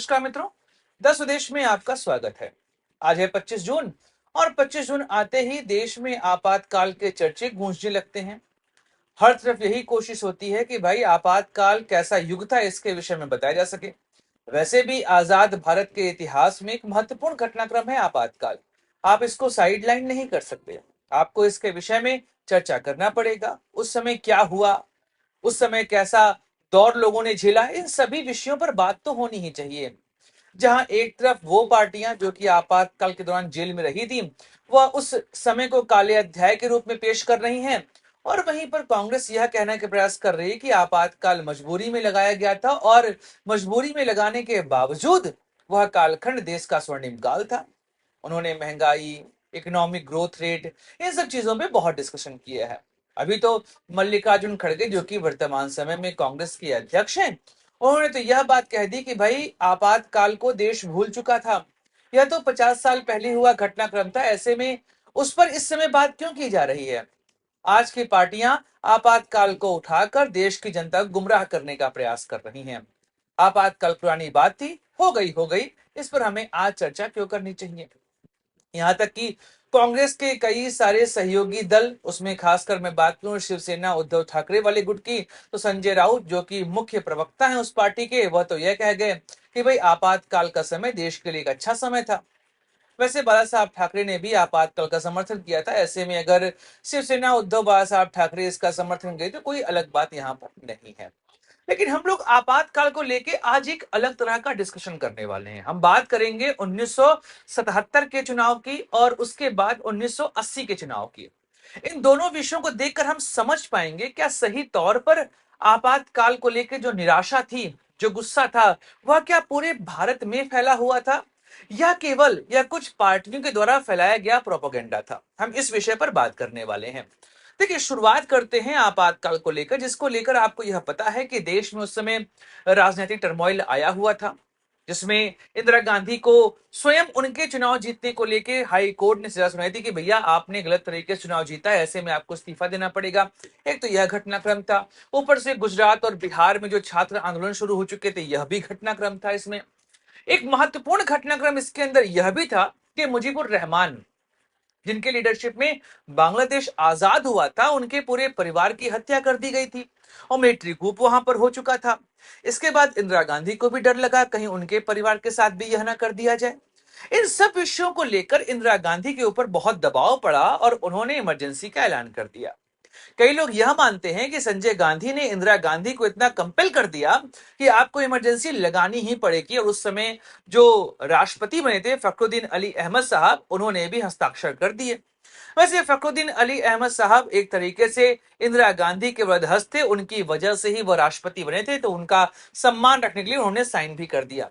नमस्कार मित्रों, 10 स्वदेश में आपका स्वागत है। आज है 25 जून और 25 जून आते ही देश में आपातकाल के चर्चे गूंजने लगते हैं। हर तरफ यही कोशिश होती है कि भाई आपातकाल कैसा युग था इसके विषय में बताया जा सके। वैसे भी आजाद भारत के इतिहास में एक महत्वपूर्ण घटनाक्रम है आपातकाल। आप इसको साइडलाइन नहीं कर सकते। आपको इसके विषय में चर्चा करना पड़ेगा। उस समय क्या हुआ, उस समय कैसा दौर लोगों ने झेला, इन सभी विषयों पर बात तो होनी ही चाहिए। जहां एक तरफ वो पार्टियां जो कि आपातकाल के दौरान जेल में रही थी, वह उस समय को काले अध्याय के रूप में पेश कर रही हैं, और वहीं पर कांग्रेस यह कहने के प्रयास कर रही है कि आपातकाल मजबूरी में लगाया गया था और मजबूरी में लगाने के बावजूद वह कालखंड देश का स्वर्णिम काल था। उन्होंने महंगाई, इकोनॉमिक ग्रोथ रेट, इन सब चीजों पे बहुत डिस्कशन किया है। अभी तो मल्लिकार्जुन खड़गे जो कि वर्तमान समय में कांग्रेस के अध्यक्ष हैं, उन्होंने तो यह बात कह दी कि भाई आपातकाल को देश भूल चुका था। यह तो 50 साल पहले हुआ घटनाक्रम था, ऐसे में उस पर इस समय बात क्यों की जा रही है। आज की पार्टियां आपातकाल को उठाकर देश की जनता को गुमराह करने का प्रयास कर रही हैं। आपातकाल पुरानी बात थी, हो गई, इस पर हमें आज चर्चा क्यों करनी चाहिए। यहाँ तक कि कांग्रेस के कई सारे सहयोगी दल, उसमें खासकर मैं बात करूं शिवसेना उद्धव ठाकरे वाले गुट की, तो संजय राउत जो कि मुख्य प्रवक्ता हैं उस पार्टी के, वह तो यह कह गए कि भाई आपातकाल का समय देश के लिए एक अच्छा समय था। वैसे बाला साहब ठाकरे ने भी आपातकाल का समर्थन किया था। ऐसे में अगर शिवसेना उद्धव बाला साहब ठाकरे इसका समर्थन करे तो कोई अलग बात यहाँ पर नहीं है। लेकिन हम लोग आपातकाल को लेके आज एक अलग तरह का डिस्कशन करने वाले हैं। हम बात करेंगे 1977 के चुनाव की और उसके बाद 1980 के चुनाव की। इन दोनों विषयों को देखकर हम समझ पाएंगे क्या सही तौर पर आपातकाल को लेकर जो निराशा थी, जो गुस्सा था, वह क्या पूरे भारत में फैला हुआ था या केवल या कुछ पार्टियों के द्वारा फैलाया गया प्रोपेगेंडा था। हम इस विषय पर बात करने वाले हैं। देखिए, शुरुआत करते हैं आपातकाल को लेकर, जिसको लेकर आपको यह पता है कि देश में उस समय राजनीतिक टर्मोइल आया हुआ था, जिसमें इंदिरा गांधी को स्वयं उनके चुनाव जीतने को लेकर हाई कोर्ट ने सजा सुनाई थी कि भैया आपने गलत तरीके से चुनाव जीता है, ऐसे में आपको इस्तीफा देना पड़ेगा। एक तो यह घटनाक्रम था। ऊपर से गुजरात और बिहार में जो छात्र आंदोलन शुरू हो चुके थे, यह भी घटनाक्रम था। इसमें एक महत्वपूर्ण घटनाक्रम इसके अंदर यह भी था कि मुजीबुर रहमान, जिनके लीडरशिप में बांग्लादेश आजाद हुआ था, उनके पूरे परिवार की हत्या कर दी गई थी और मिलिट्री कूप वहां पर हो चुका था। इसके बाद इंदिरा गांधी को भी डर लगा कहीं उनके परिवार के साथ भी यह ना कर दिया जाए। इन सब विषयों को लेकर इंदिरा गांधी के ऊपर बहुत दबाव पड़ा और उन्होंने इमरजेंसी का ऐलान कर दिया। कई लोग यह मानते हैं कि संजय गांधी ने इंदिरा गांधी को इतना कंपेल कर दिया कि आपको इमरजेंसी लगानी ही पड़ेगी, और उस समय जो राष्ट्रपति बने थे फखरुद्दीन अली अहमद साहब, उन्होंने भी हस्ताक्षर कर दिए। वैसे फखरुद्दीन अली अहमद साहब एक तरीके से इंदिरा गांधी के वरदहस्त थे, उनकी वजह से ही वह राष्ट्रपति बने थे, तो उनका सम्मान रखने के लिए उन्होंने साइन भी कर दिया।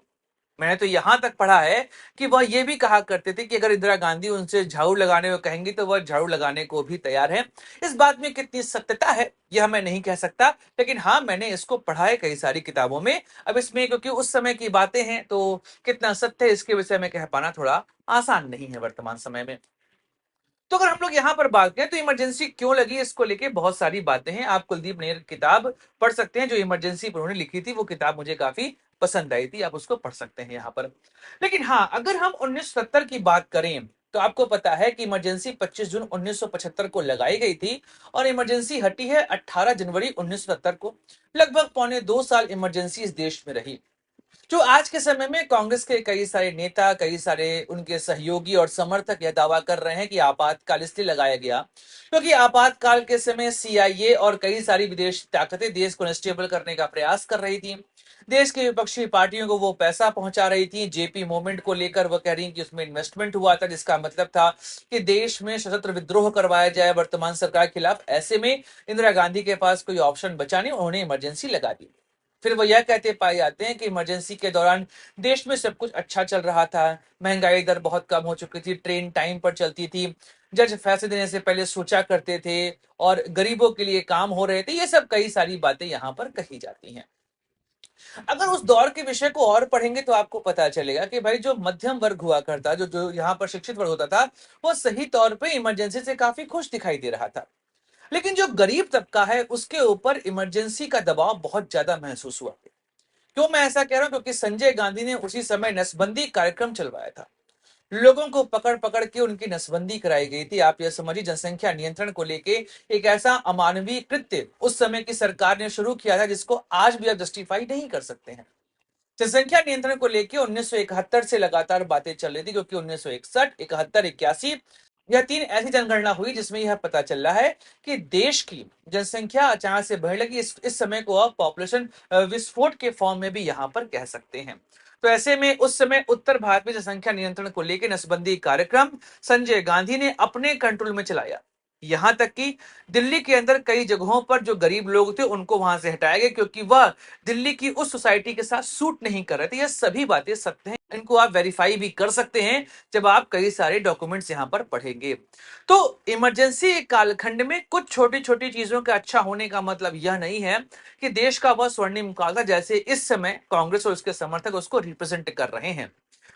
मैंने तो यहां तक पढ़ा है कि वह ये भी कहा करते थे कि अगर इंदिरा गांधी उनसे झाड़ू लगाने को कहेंगी तो वह झाड़ू लगाने को भी तैयार है। इस बात में कितनी सत्यता है यह मैं नहीं कह सकता, लेकिन हाँ, मैंने इसको पढ़ा है कई सारी किताबों में। अब इसमें क्योंकि उस समय की बातें हैं, तो कितना सत्य है इसके विषय में कह पाना थोड़ा आसान नहीं है वर्तमान समय में। तो अगर हम लोग यहाँ पर बात करें तो इमरजेंसी क्यों लगी, इसको लेके बहुत सारी बातें हैं। आप कुलदीप नैयर की किताब पढ़ सकते हैं, जो इमरजेंसी पर उन्होंने लिखी थी, वो किताब मुझे काफी पसंद आई थी, आप उसको पढ़ सकते हैं यहाँ पर। लेकिन हाँ, अगर हम 1970 की बात करें तो आपको पता है कि इमरजेंसी 25 जून 1975 को लगाई गई थी और इमरजेंसी हटी है 18 जनवरी 1970 को। लगभग पौने 2 साल इमरजेंसी इस देश में रही। जो आज के समय में कांग्रेस के कई सारे नेता, कई सारे उनके सहयोगी और समर्थक यह दावा कर रहे हैं कि आपातकाल इसलिए लगाया गया क्योंकि आपातकाल के समय सीआईए और कई सारी विदेशी ताकतें देश को अनस्टेबल करने का प्रयास कर रही थी। देश की विपक्षी पार्टियों को वो पैसा पहुंचा रही थी। जेपी मूवमेंट को लेकर वो कह रही कि उसमें इन्वेस्टमेंट हुआ था, जिसका मतलब था कि देश में सशस्त्र विद्रोह करवाया जाए वर्तमान सरकार के खिलाफ। ऐसे में इंदिरा गांधी के पास कोई ऑप्शन बचा नहीं, उन्होंने इमरजेंसी लगा दी। फिर वो यह कहते पाए जाते हैं कि इमरजेंसी के दौरान देश में सब कुछ अच्छा चल रहा था, महंगाई दर बहुत कम हो चुकी थी, ट्रेन टाइम पर चलती थी, जज फैसले देने से पहले सोचा करते थे और गरीबों के लिए काम हो रहे थे। ये सब कई सारी बातें यहाँ पर कही जाती हैं। अगर उस दौर के विषय को और पढ़ेंगे तो आपको पता चलेगा कि भाई जो मध्यम वर्ग हुआ करता, जो जो यहाँ पर शिक्षित वर्ग होता था, वो सही तौर पे इमरजेंसी से काफी खुश दिखाई दे रहा था। लेकिन जो गरीब तबका है उसके ऊपर इमरजेंसी का दबाव बहुत ज्यादा महसूस हुआ। क्यों मैं ऐसा कह रहा हूं? क्योंकि संजय गांधी ने उसी समय नसबंदी कार्यक्रम चलवाया था। लोगों को पकड़ पकड़ के उनकी नसबंदी कराई गई थी। आप यह समझिए, जनसंख्या नियंत्रण को लेके एक ऐसा अमानवीय कृत्य उस समय की सरकार ने शुरू किया था जिसको आज भी आप जस्टिफाई नहीं कर सकते हैं। जनसंख्या नियंत्रण को लेकर 1971 से लगातार बातें चल रही थी, क्योंकि 1961, 71, 81 यह 3 ऐसी जनगणना हुई जिसमें यह पता चल रहा है कि देश की जनसंख्या अचानक से बढ़ने लगी। इस समय को आप पॉपुलेशन विस्फोट के फॉर्म में भी यहां पर कह सकते हैं। तो ऐसे में उस समय उत्तर भारत में जनसंख्या नियंत्रण को लेकर नसबंदी कार्यक्रम संजय गांधी ने अपने कंट्रोल में चलाया। यहां तक कि दिल्ली के अंदर कई जगहों पर जो गरीब लोग थे उनको वहां से हटाया गया, क्योंकि वह दिल्ली की उस सोसाइटी के साथ सूट नहीं कर रहे थे। यह सभी बातें सत्य हैं, इनको आप वेरीफाई भी कर सकते हैं जब आप कई सारे डॉक्यूमेंट्स यहां पर पढ़ेंगे। तो इमरजेंसी कालखंड में कुछ छोटी छोटी चीजों का अच्छा होने का मतलब यह नहीं है कि देश का वह स्वर्णिम काल था जैसे इस समय कांग्रेस और उसके समर्थक उसको रिप्रेजेंट कर रहे हैं।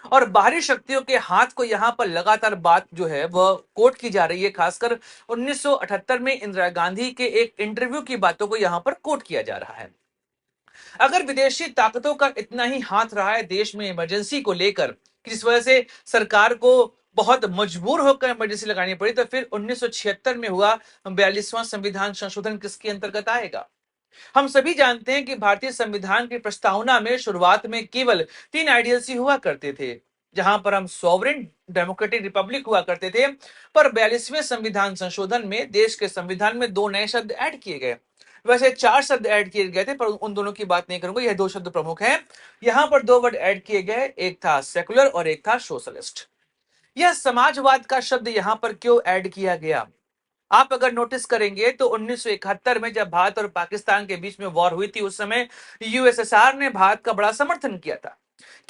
और बाहरी शक्तियों के हाथ को यहां पर लगातार बात जो है वह कोट की जा रही है। खासकर 1978 में इंदिरा गांधी के एक इंटरव्यू की बातों को यहां पर कोट किया जा रहा है। अगर विदेशी ताकतों का इतना ही हाथ रहा है देश में इमरजेंसी को लेकर, जिस वजह से सरकार को बहुत मजबूर होकर इमरजेंसी लगानी पड़ी, तो फिर 1976 में हुआ 42वां संविधान संशोधन किसके अंतर्गत आएगा? हम सभी जानते हैं कि भारतीय संविधान की प्रस्तावना में शुरुआत में केवल 3 आइडियल्स ही हुआ करते थे, जहां पर हम सॉवरेन डेमोक्रेटिक रिपब्लिक हुआ करते थे। पर 42वें संविधान संशोधन में देश के संविधान में 2 नए शब्द ऐड किए गए। वैसे 4 शब्द ऐड किए गए थे, पर उन दोनों की बात नहीं करूंगा, यह 2 शब्द प्रमुख हैं। यहां पर 2 वर्ड ऐड किए गए, एक था सेकुलर और एक था सोशलिस्ट। यह समाजवाद का शब्द यहां पर क्यों ऐड किया गया? आप अगर नोटिस करेंगे तो 1971 में जब भारत और पाकिस्तान के बीच में वॉर हुई थी, उस समय यूएसएसआर ने भारत का बड़ा समर्थन किया था।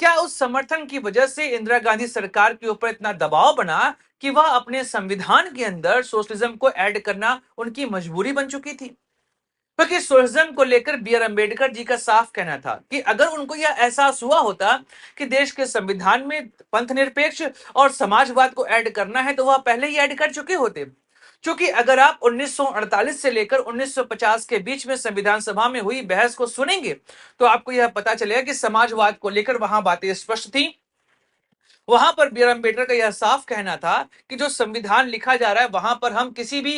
क्या उस समर्थन की वजह से इंदिरा गांधी सरकार के ऊपर इतना दबाव बना कि वह अपने संविधान के अंदर सोशलिज्म को ऐड करना उनकी मजबूरी बन चुकी थी? क्योंकि सोशलिज्म को लेकर बी आर अम्बेडकर जी का साफ कहना था कि अगर उनको यह एहसास हुआ होता कि देश के संविधान में पंथ निरपेक्ष और समाजवाद को ऐड करना है, तो वह पहले ही ऐड कर चुके होते। क्योंकि अगर आप 1948 से लेकर 1950 के बीच में संविधान सभा में हुई बहस को सुनेंगे, तो आपको यह पता चलेगा कि समाजवाद को लेकर वहां बातें स्पष्ट थी। वहां पर बी आर अम्बेडकर का यह साफ कहना था कि जो संविधान लिखा जा रहा है वहां पर हम किसी भी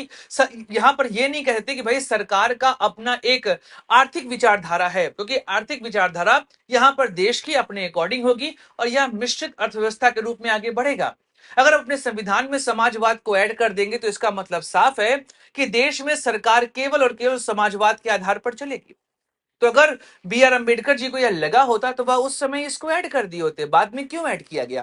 यहां पर यह नहीं कहते कि भाई सरकार का अपना एक आर्थिक विचारधारा है, क्योंकि आर्थिक विचारधारा यहां पर देश की अपने अकॉर्डिंग होगी और यह मिश्रित अर्थव्यवस्था के रूप में आगे बढ़ेगा। अगर अपने संविधान में समाजवाद को ऐड कर देंगे तो इसका मतलब साफ है कि देश में सरकार केवल और केवल समाजवाद के आधार पर चलेगी। तो अगर बी आर अम्बेडकर जी को यह लगा होता तो वह उस समय इसको ऐड कर दिए होते। बाद में क्यों ऐड किया गया?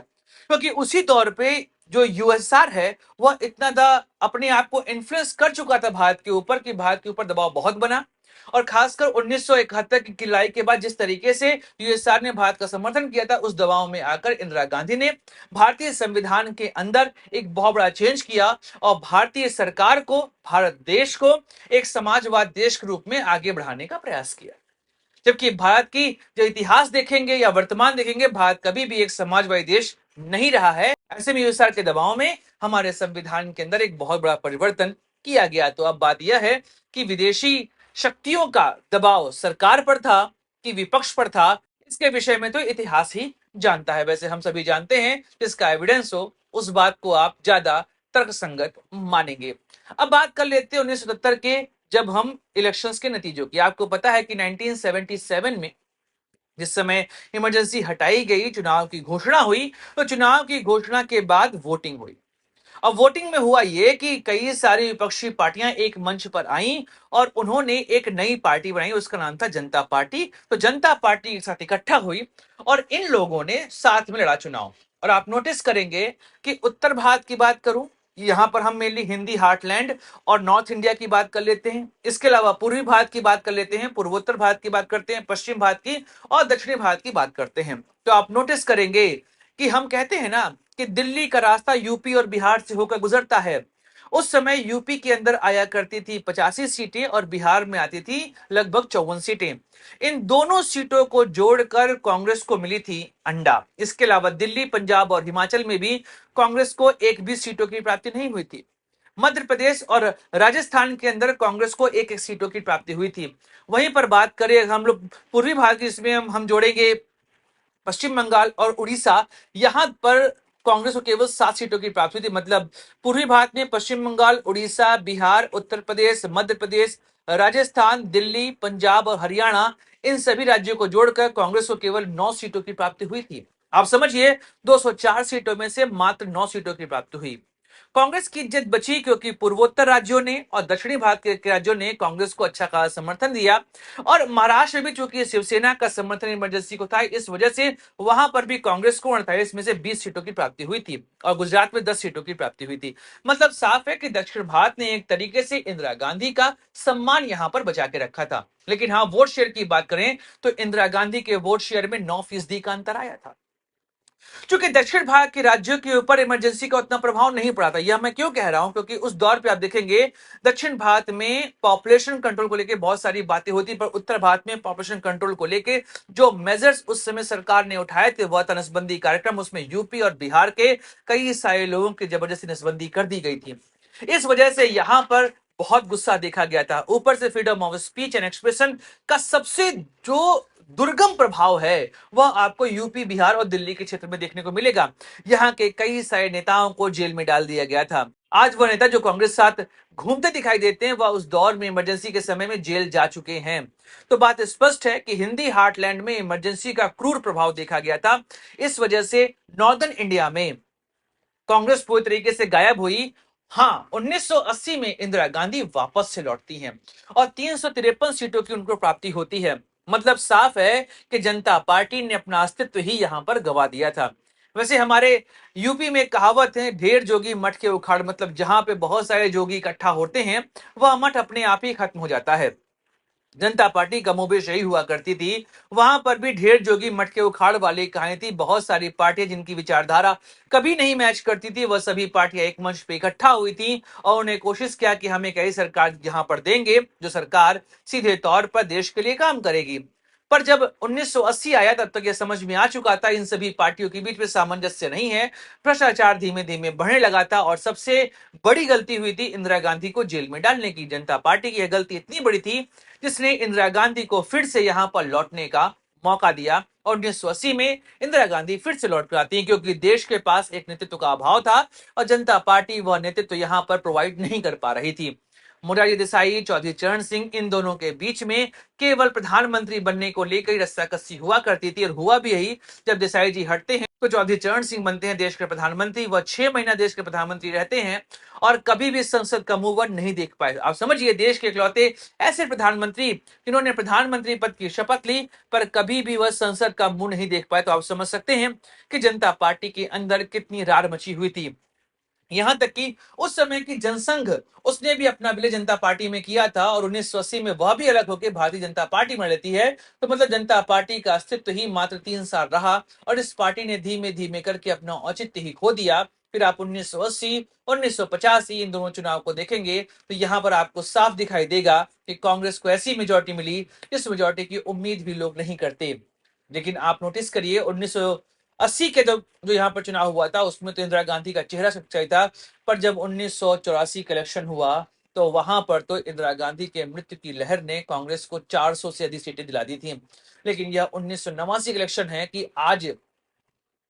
क्योंकि उसी दौर पे जो यूएसआर है वह इतना अपने आप को इन्फ्लुएंस कर चुका था भारत के ऊपर कि भारत के ऊपर दबाव बहुत बना। और खासकर 1971 की किलाई के बाद जिस तरीके से यूएसआर ने भारत का समर्थन किया था, उस दबाव में आकर इंदिरा गांधी ने भारतीय संविधान के अंदर एक बहुत बड़ा चेंज किया और भारतीय सरकार को, भारत देश को एक समाजवाद देश के रूप में आगे बढ़ाने का प्रयास किया। जबकि भारत की जो इतिहास देखेंगे या वर्तमान देखेंगे, भारत कभी भी एक समाजवादी देश नहीं रहा है। ऐसे में यूएसआर के दबाव में हमारे संविधान के अंदर एक बहुत बड़ा परिवर्तन किया गया। तो अब बात यह है कि विदेशी शक्तियों का दबाव सरकार पर था कि विपक्ष पर था, इसके विषय में तो इतिहास ही जानता है। वैसे हम सभी जानते हैं, जिसका एविडेंस हो उस बात को आप ज्यादा तर्कसंगत मानेंगे। अब बात कर लेते हैं 1977 के, जब हम इलेक्शंस के नतीजों की। आपको पता है कि 1977 में जिस समय इमरजेंसी हटाई गई, चुनाव की घोषणा हुई, तो चुनाव की घोषणा के बाद वोटिंग हुई। अब वोटिंग में हुआ यह कि कई सारी विपक्षी पार्टियां एक मंच पर आईं और उन्होंने एक नई पार्टी बनाई, उसका नाम था जनता पार्टी। तो जनता पार्टी एक साथ इकट्ठा हुई और इन लोगों ने साथ में लड़ा चुनाव। और आप नोटिस करेंगे कि उत्तर भारत की बात करूं, यहां पर हम मेनली हिंदी हार्टलैंड और नॉर्थ इंडिया की बात कर लेते हैं। इसके अलावा पूर्वी भारत की बात कर लेते हैं, पूर्वोत्तर भारत की बात करते हैं, पश्चिम भारत की और दक्षिणी भारत की बात करते हैं। तो आप नोटिस करेंगे कि हम कहते हैं ना कि दिल्ली का रास्ता यूपी और बिहार से होकर गुजरता है। उस समय यूपी के अंदर आया करती थी 85 सीटें और बिहार में आती थी लगभग 54 सीटें। इन दोनों सीटों को जोड़कर कांग्रेस को मिली थी अंडा। इसके अलावा दिल्ली, पंजाब और हिमाचल में भी कांग्रेस को एक भी सीटों की प्राप्ति नहीं हुई थी। मध्य प्रदेश और राजस्थान के अंदर कांग्रेस को एक एक सीटों की प्राप्ति हुई थी। वहीं पर बात करें हम लोग पूर्वी भारत की, इसमें हम जोड़ेंगे पश्चिम बंगाल और उड़ीसा, यहां पर कांग्रेस को केवल 7 सीटों की प्राप्ति थी। मतलब पूर्वी भारत में पश्चिम बंगाल, उड़ीसा, बिहार, उत्तर प्रदेश, मध्य प्रदेश, राजस्थान, दिल्ली, पंजाब और हरियाणा, इन सभी राज्यों को जोड़कर कांग्रेस को केवल 9 सीटों की प्राप्ति हुई थी। आप समझिए 204 सीटों में से मात्र 9 सीटों की प्राप्ति हुई। कांग्रेस की इज्जत बची क्योंकि पूर्वोत्तर राज्यों ने और दक्षिणी भारत के राज्यों ने कांग्रेस को अच्छा खासा समर्थन दिया, और महाराष्ट्र में चूंकि शिवसेना का समर्थन इमरजेंसी को था, इस वजह से वहां पर भी कांग्रेस को 48 में से 20 सीटों की प्राप्ति हुई थी और गुजरात में 10 सीटों की प्राप्ति हुई थी। मतलब साफ है कि दक्षिण भारत ने एक तरीके से इंदिरा गांधी का सम्मान यहां पर बचा के रखा था। लेकिन हाँ, वोट शेयर की बात करें तो इंदिरा गांधी के वोट शेयर में 9% का अंतर आया था। क्योंकि दक्षिण भारत के राज्यों के ऊपर इमरजेंसी का उतना प्रभाव नहीं पड़ा था। यह मैं क्यों कह रहा हूं, क्योंकि उस दौर पे आप देखेंगे दक्षिण भारत में पॉपुलेशन कंट्रोल को लेकर बहुत सारी बातें होती, पर उत्तर भारत में पॉपुलेशन कंट्रोल को लेकर जो मेजर्स उस समय सरकार ने उठाए थे वह था नसबंदी कार्यक्रम। उसमें यूपी और बिहार के कई सारे लोगों की जबरदस्ती नसबंदी कर दी गई थी। इस वजह से यहां पर बहुत गुस्सा देखा गया था। ऊपर से freedom of speech and expression का सबसे जो दुर्गम प्रभाव है वह आपको यूपी, बिहार और दिल्ली के क्षेत्र में देखने को मिलेगा। यहाँ के कई सारे नेताओं को जेल में डाल दिया गया था। आज वह नेता जो कांग्रेस साथ घूमते दिखाई देते हैं वह उस दौर में इमरजेंसी के समय में जेल जा चुके हैं। तो बात स्पष्ट है कि हिंदी हार्टलैंड में इमरजेंसी का क्रूर प्रभाव देखा गया था। इस वजह से नॉर्दर्न इंडिया में कांग्रेस पूरी तरीके से गायब हुई। हाँ, 1980 में इंदिरा गांधी वापस से लौटती हैं और 353 सीटों की उनको प्राप्ति होती है। मतलब साफ है कि जनता पार्टी ने अपना अस्तित्व ही यहां पर गवा दिया था। वैसे हमारे यूपी में कहावत है, ढेर जोगी मठ के उखाड़। मतलब जहां पे बहुत सारे जोगी इकट्ठा होते हैं वह मठ अपने आप ही खत्म हो जाता है। जनता पार्टी कमोबेश यही हुआ करती थी। वहां पर भी ढेर जोगी मटके उखाड़ वाली कहानी थी। बहुत सारी पार्टियां जिनकी विचारधारा कभी नहीं मैच करती थी वह सभी पार्टियां एक मंच पे इकट्ठा हुई थी और उन्हें कोशिश किया कि हम एक ऐसी सरकार यहां पर देंगे जो सरकार सीधे तौर पर देश के लिए काम करेगी। पर जब 1980 आया तब तक यह समझ में आ चुका था इन सभी पार्टियों के बीच में सामंजस्य नहीं है। भ्रष्टाचार धीमे धीमे बढ़ने लगा था और सबसे बड़ी गलती हुई थी इंदिरा गांधी को जेल में डालने की। जनता पार्टी की यह गलती इतनी बड़ी थी जिसने इंदिरा गांधी को फिर से यहां पर लौटने का मौका दिया और 1980 में इंदिरा गांधी फिर से लौट कर आती है, क्योंकि देश के पास एक नेतृत्व का अभाव था और जनता पार्टी वह नेतृत्व यहां पर प्रोवाइड नहीं कर पा रही थी। मोरारजी देसाई, चौधरी चरण सिंह, इन दोनों के बीच में केवल प्रधानमंत्री बनने को लेकर रस्साकसी हुआ करती थी और हुआ भी यही। जब देसाई जी हटते हैं तो चौधरी चरण सिंह बनते हैं देश के प्रधानमंत्री। वह 6 महीना देश के प्रधानमंत्री रहते हैं और कभी भी संसद का मुंह वह नहीं देख पाए। आप समझिए देश के इकलौते ऐसे प्रधानमंत्री जिन्होंने प्रधानमंत्री पद की शपथ ली पर कभी भी वह संसद का मुंह नहीं देख पाए। तो आप समझ सकते हैं कि जनता पार्टी के अंदर कितनी रार मची हुई थी। यहां तक कि उस समय की जनसंघ उसने भी अपना विलय जनता पार्टी में किया था और 1980 में वह भी अलग होकर भारतीय जनता पार्टी में रहती है। तो मतलब जनता पार्टी का अस्तित्व ही मात्र 3 साल रहा और इस पार्टी ने धीमे धीमे करके अपना औचित्य ही खो दिया। फिर आप 1980 1985 इन दोनों चुनाव को देखेंगे तो यहां पर आपको साफ दिखाई देगा कि कांग्रेस को ऐसी मेजोरिटी मिली जिस मेजोरिटी की उम्मीद भी लोग नहीं करते। लेकिन आप नोटिस करिए 1980 के जो यहाँ पर चुनाव हुआ था उसमें तो इंदिरा गांधी का चेहरा सच्चाई था। पर जब 1984 का इलेक्शन हुआ तो वहां पर तो इंदिरा गांधी के मृत्यु की लहर ने कांग्रेस को 400 से अधिक सीटें दिला दी थी। लेकिन यह 1989 का इलेक्शन है कि आज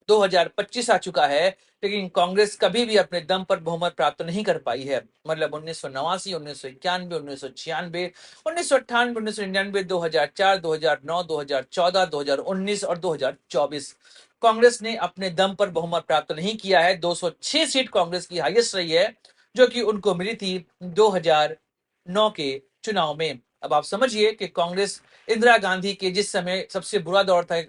2025 आ चुका है लेकिन कांग्रेस कभी भी अपने दम पर बहुमत प्राप्त नहीं कर पाई है। मतलब 1989, 1991, 1996, 1998, 1999, 2004, 2009, 2014, 2019 और 2024 कांग्रेस ने अपने दम पर बहुमत प्राप्त नहीं किया है। 206 सीट कांग्रेस की हाईएस्ट रही है जो कि उनको मिली थी 2009 के चुनाव में। अब आप समझिए कि कांग्रेस इंदिरा गांधी के जिस समय सबसे बुरा दौर था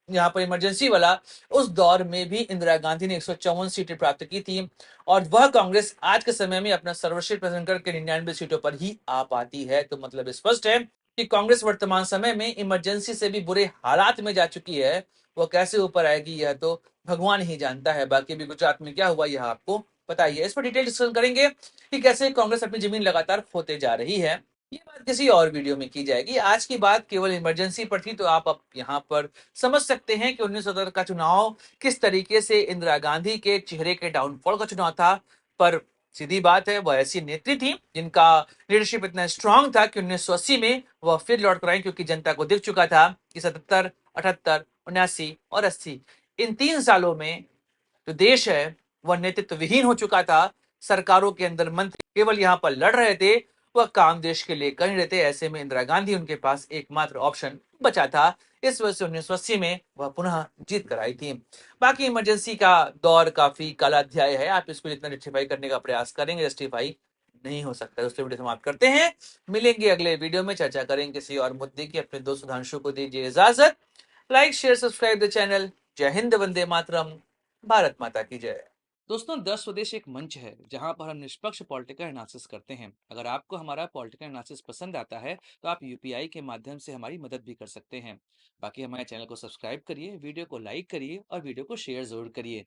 यहाँ पर इमरजेंसी वाला, उस दौर में भी इंदिरा गांधी ने 154 सीटें प्राप्त की थी और वह कांग्रेस आज के समय में अपना सर्वश्रेष्ठ प्रदर्शन करके 99 सीटों पर ही आ पाती है। तो मतलब स्पष्ट है कि कांग्रेस वर्तमान समय में इमरजेंसी से भी बुरे हालात में जा चुकी है। वह कैसे ऊपर आएगी यह तो भगवान ही जानता है। बाकी भी गुजरात में क्या हुआ यह आपको पता ही है। इस पर डिटेल डिस्कशन करेंगे कि कैसे कांग्रेस अपनी जमीन लगातार खोते जा रही है। ये बात किसी और वीडियो में की जाएगी। आज की बात केवल इमरजेंसी पर थी तो आप अब यहाँ पर समझ सकते हैं कि 1970 का चुनाव किस तरीके से इंदिरा गांधी के चेहरे के डाउनफॉल का चुनाव था। पर सीधी बात है, वह ऐसी नेत्री थी जिनका लीडरशिप इतना स्ट्रांग था कि 1980 में वह फिर लौट कर आई, क्योंकि जनता को दिख चुका था कि 77, 78, 79 और 80 इन 3 सालों में जो देश है वह नेतृत्व विहीन हो चुका था। सरकारों के अंदर मंत्री केवल यहाँ पर लड़ रहे थे, वह काम देश के लिए कर नहीं रहे थे। ऐसे में इंदिरा गांधी उनके पास एकमात्र ऑप्शन बचा था। इस वजह से 1980 में वह पुनः जीत कर आई थी। बाकी इमरजेंसी का दौर काफी काला अध्याय है, आप इसको जितना जस्टिफाई करने का प्रयास करेंगे जस्टिफाई नहीं हो सकता। दोस्तों वीडियो समाप्त करते हैं, मिलेंगे अगले वीडियो में, चर्चा करेंगे किसी और मुद्दे की। अपने दोस्त सुधांशु को दीजिए इजाजत। Like share subscribe the channel. जय हिंद, वंदे मातरम, भारत माता की जय। दोस्तों, दस स्वदेश एक मंच है जहां पर हम निष्पक्ष पॉलिटिकल एनालिसिस करते हैं। अगर आपको हमारा पॉलिटिकल एनालिसिस पसंद आता है तो आप यूपीआई के माध्यम से हमारी मदद भी कर सकते हैं। बाकी हमारे चैनल को सब्सक्राइब करिए, वीडियो को लाइक करिए और वीडियो को शेयर जरूर करिए।